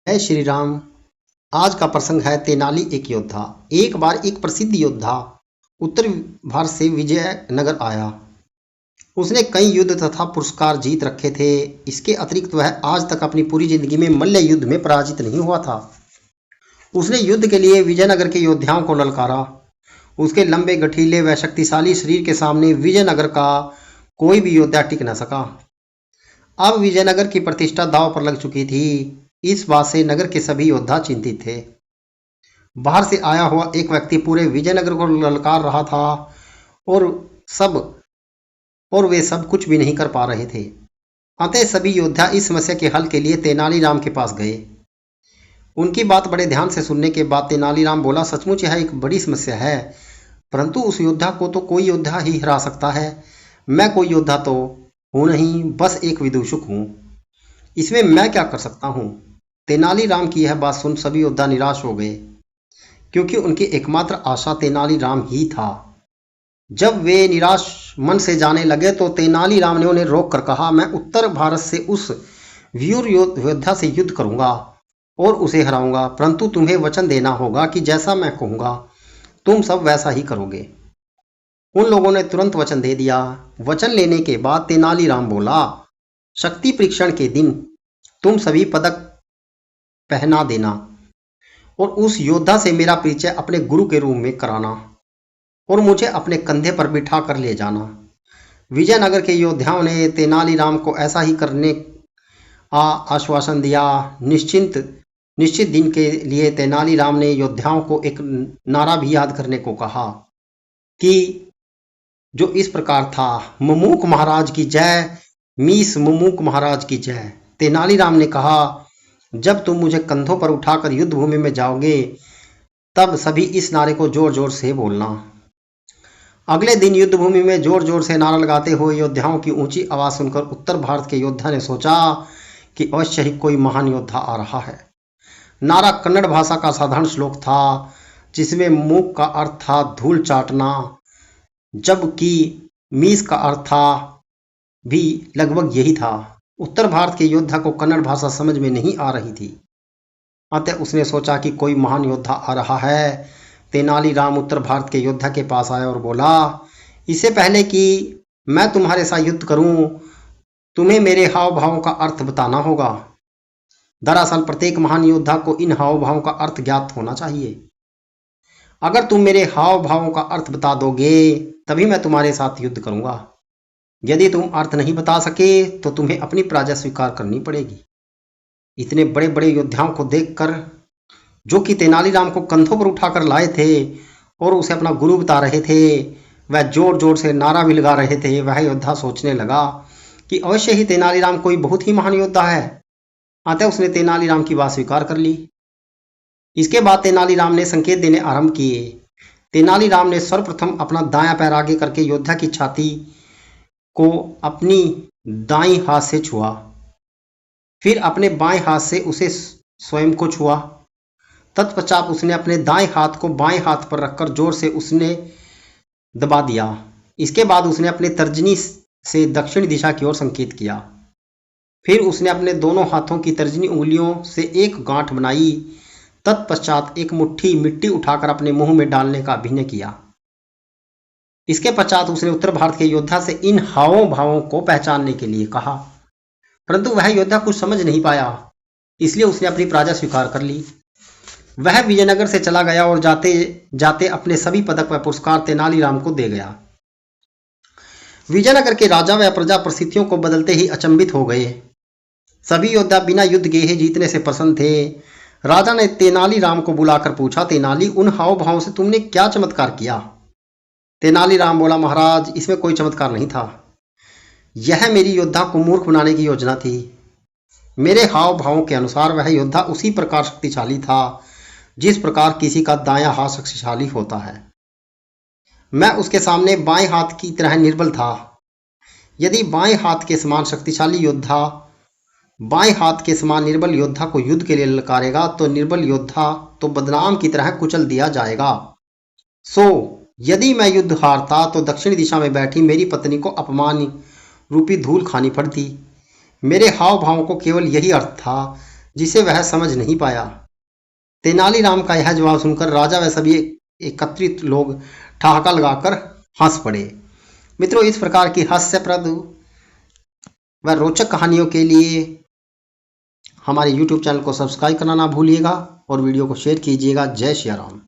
जय श्री राम। आज का प्रसंग है तेनाली एक योद्धा। एक बार एक प्रसिद्ध योद्धा उत्तर भारत से विजयनगर आया। उसने कई युद्ध तथा पुरस्कार जीत रखे थे। इसके अतिरिक्त वह आज तक अपनी पूरी जिंदगी में मल्ल युद्ध में पराजित नहीं हुआ था। उसने युद्ध के लिए विजयनगर के योद्धाओं को ललकारा। उसके लंबे गठीले व शक्तिशाली शरीर के सामने विजयनगर का कोई भी योद्धा टिक न सका। अब विजयनगर की प्रतिष्ठा दांव पर लग चुकी थी। इस बात से नगर के सभी योद्धा चिंतित थे। बाहर से आया हुआ एक व्यक्ति पूरे विजयनगर को ललकार रहा था और वे सब कुछ भी नहीं कर पा रहे थे। अतः सभी योद्धा इस समस्या के हल के लिए तेनालीराम के पास गए। उनकी बात बड़े ध्यान से सुनने के बाद तेनालीराम बोला, सचमुच यह एक बड़ी समस्या है, परंतु उस योद्धा को तो कोई योद्धा ही हरा सकता है। मैं कोई योद्धा तो हूं नहीं, बस एक विदूषक हूं। इसमें मैं क्या कर सकता हूं? तेनालीराम की यह बात सुन सभी योद्धा निराश हो गए, क्योंकि उनकी एकमात्र आशा तेनालीराम ही था। जब वे निराश मन से जाने लगे तो तेनालीराम ने उन्हें रोक कर कहा, मैं उत्तर भारत से उस वीर योद्धा से युद्ध करूंगा और उसे हराऊंगा, परंतु तुम्हें वचन देना होगा कि जैसा मैं कहूंगा तुम सब वैसा ही करोगे। उन लोगों ने तुरंत वचन दे दिया। वचन लेने के बाद तेनालीराम बोला, शक्ति परीक्षण के दिन तुम सभी पदक पहना देना और उस योद्धा से मेरा परिचय अपने गुरु के रूप में कराना और मुझे अपने कंधे पर बिठा कर ले जाना। विजयनगर के योद्धाओं ने तेनालीराम को ऐसा ही करने आश्वासन दिया। निश्चित दिन के लिए तेनालीराम ने योद्धाओं को एक नारा भी याद करने को कहा कि जो इस प्रकार था, ममूक महाराज की जय, मीस ममूक महाराज की जय। तेनालीराम ने कहा, जब तुम मुझे कंधों पर उठाकर युद्ध भूमि में जाओगे तब सभी इस नारे को जोर जोर से बोलना। अगले दिन युद्ध भूमि में जोर जोर से नारा लगाते हुए योद्धाओं की ऊंची आवाज सुनकर उत्तर भारत के योद्धा ने सोचा कि अवश्य ही कोई महान योद्धा आ रहा है। नारा कन्नड़ भाषा का साधारण श्लोक था, जिसमें मूक का अर्थ था धूल चाटना, जबकि मीस का अर्थ था भी लगभग यही था। उत्तर भारत के योद्धा को कन्नड़ भाषा समझ में नहीं आ रही थी, अतः उसने सोचा कि कोई महान योद्धा आ रहा है। तेनालीराम उत्तर भारत के योद्धा के पास आया और बोला, इससे पहले कि मैं तुम्हारे साथ युद्ध करूं, तुम्हें मेरे हाव भावों का अर्थ बताना होगा। दरअसल प्रत्येक महान योद्धा को इन हाव भावों का अर्थ ज्ञात होना चाहिए। अगर तुम मेरे हाव भावों का अर्थ बता दोगे तभी मैं तुम्हारे साथ युद्ध करूंगा। यदि तुम अर्थ नहीं बता सके तो तुम्हें अपनी पराजय स्वीकार करनी पड़ेगी। इतने बड़े बड़े योद्धाओं को देखकर, जो कि तेनालीराम को कंधों पर उठाकर लाए थे और उसे अपना गुरु बता रहे थे, वह जोर जोर से नारा भी लगा रहे थे, वह योद्धा सोचने लगा कि अवश्य ही तेनालीराम कोई बहुत ही महान योद्धा है। अतः उसने तेनालीराम की बात स्वीकार कर ली। इसके बाद तेनालीराम ने संकेत देने आरंभ किए। तेनालीराम ने सर्वप्रथम अपना दायां पैर आगे करके योद्धा की छाती को अपनी दाईं हाथ से छुआ, फिर अपने बाएं हाथ से उसे स्वयं को छुआ। तत्पश्चात उसने अपने दाएं हाथ को बाएं हाथ पर रखकर जोर से उसने दबा दिया। इसके बाद उसने अपने तर्जनी से दक्षिण दिशा की ओर संकेत किया। फिर उसने अपने दोनों हाथों की तर्जनी उंगलियों से एक गांठ बनाई। तत्पश्चात एक मुट्ठी मिट्टी उठाकर अपने मुंह में डालने का अभिनय किया। इसके पश्चात उसने उत्तर भारत के योद्धा से इन हावों भावों को पहचानने के लिए कहा, परंतु वह योद्धा कुछ समझ नहीं पाया, इसलिए उसने अपनी पराजय स्वीकार कर ली। वह विजयनगर से चला गया और जाते जाते अपने सभी पदक व पुरस्कार तेनालीराम को दे गया। विजयनगर के राजा व प्रजा परिस्थितियों को बदलते ही अचंभित हो गए। सभी योद्धा बिना युद्ध के ही जीतने से प्रसन्न थे। राजा ने तेनालीराम को बुलाकर पूछा, तेनाली, उन हाव भावों से तुमने क्या चमत्कार किया? तेनालीराम बोला, महाराज, इसमें कोई चमत्कार नहीं था। यह मेरी योद्धा को मूर्ख बनाने की योजना थी। मेरे हाव भावों के अनुसार वह योद्धा उसी प्रकार शक्तिशाली था जिस प्रकार किसी का दायां हाथ शक्तिशाली होता है। मैं उसके सामने बाएं हाथ की तरह निर्बल था। यदि बाएं हाथ के समान शक्तिशाली योद्धा बाएं हाथ के समान निर्बल योद्धा को युद्ध के लिए ललकारेगा तो निर्बल योद्धा तो बदनाम की तरह कुचल दिया जाएगा। सो यदि मैं युद्ध हारता तो दक्षिण दिशा में बैठी मेरी पत्नी को अपमान रूपी धूल खानी पड़ती। मेरे हाव भावों को केवल यही अर्थ था, जिसे वह समझ नहीं पाया। तेनालीराम का यह जवाब सुनकर राजा व सभी एकत्रित लोग ठहाका लगाकर हंस पड़े। मित्रों, इस प्रकार की हास्यप्रद व रोचक कहानियों के लिए हमारे YouTube चैनल को सब्सक्राइब करना ना भूलिएगा और वीडियो को शेयर कीजिएगा। जय श्री राम।